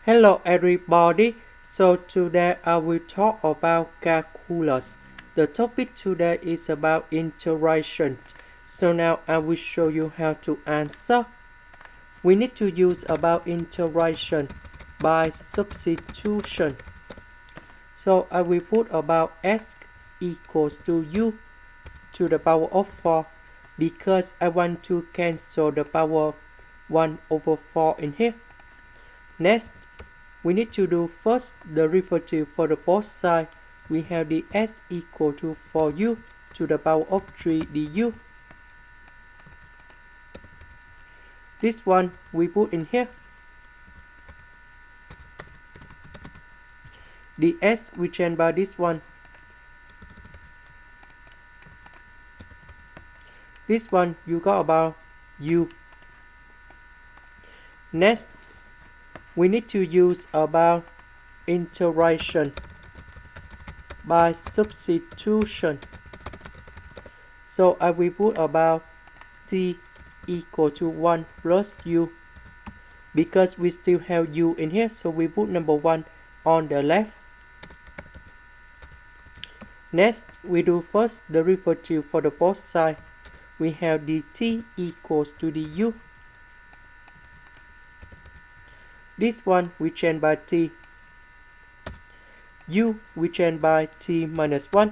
Hello everybody, so today I will talk about calculus. The topic today is about integration. So now I will show you how to answer. We need to use about integration by substitution. So I will put about x equals to u to the power of 4 because I want to cancel the power 1 over 4 in here. Next, we need to do first the derivative for the both sides. We have the s equal to 4u to the power of 3 du. This one we put in here. The s we change by this one. This one you got about u. Next, we need to use about integration by substitution. So I will put about t equal to 1 plus u because we still have u in here, so we put number 1 on the left. Next, we do first the derivative for the both sides. We have dt equals to du. This one we change by t. U we change by t minus 1.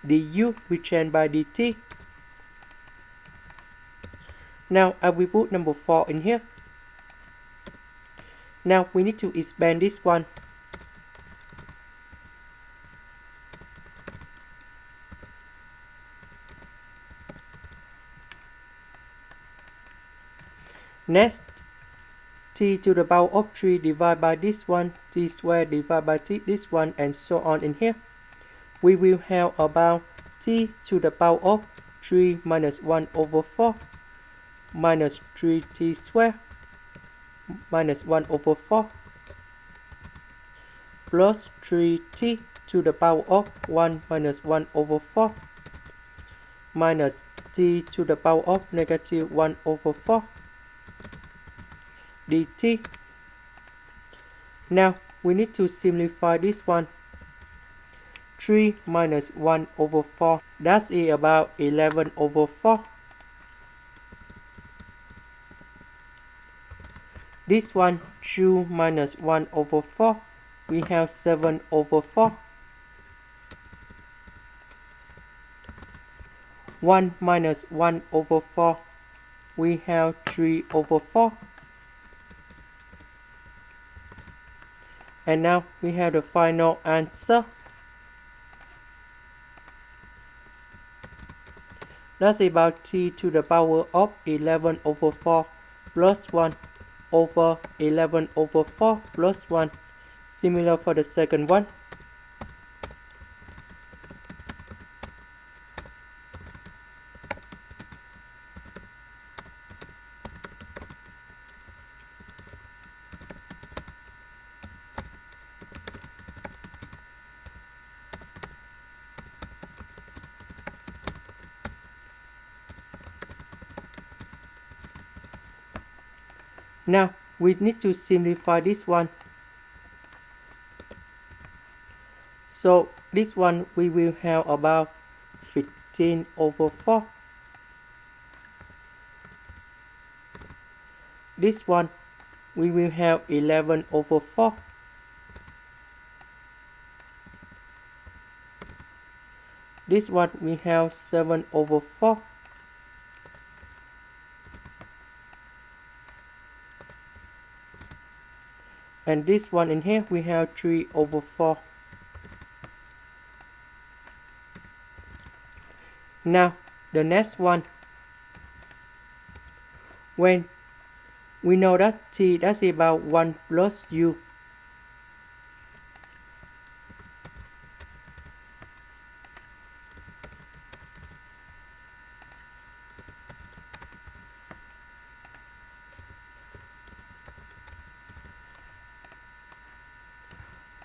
Du we change by dt. Now I will put number 4 in here. Now we need to expand this one. Next, t to the power of 3 divided by this one, t squared divided by this one, and so on in here. We will have about t to the power of 3 minus 1 over 4 minus 3t squared minus 1 over 4 plus 3t to the power of 1 minus 1 over 4 minus t to the power of negative 1 over 4 dt. Now we need to simplify this one. 3 minus 1 over 4, that's about 11 over 4. This one, 2 minus 1 over 4, we have 7 over 4. 1 minus 1 over 4, we have 3 over 4. And now we have the final answer. That's about t to the power of 11 over 4 plus 1 over 11 over 4 plus 1. Similar for the second one. Now we need to simplify this one. So this one we will have about 15 over 4. This one we will have 11 over 4. This one we have 7 over 4. And this one in here we have 3 over 4. Now the next one, when we know that t that's about 1 plus u.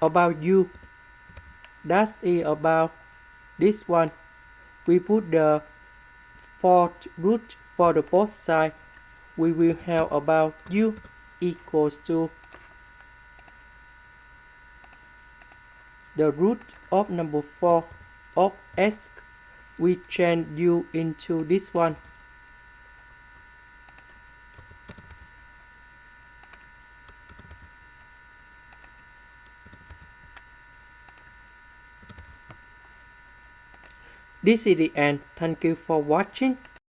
About u, that's about this one. We put the fourth root for the both sides. We will have about u equals to the root of number 4 of x. We change u into this one. This is the end. Thank you for watching.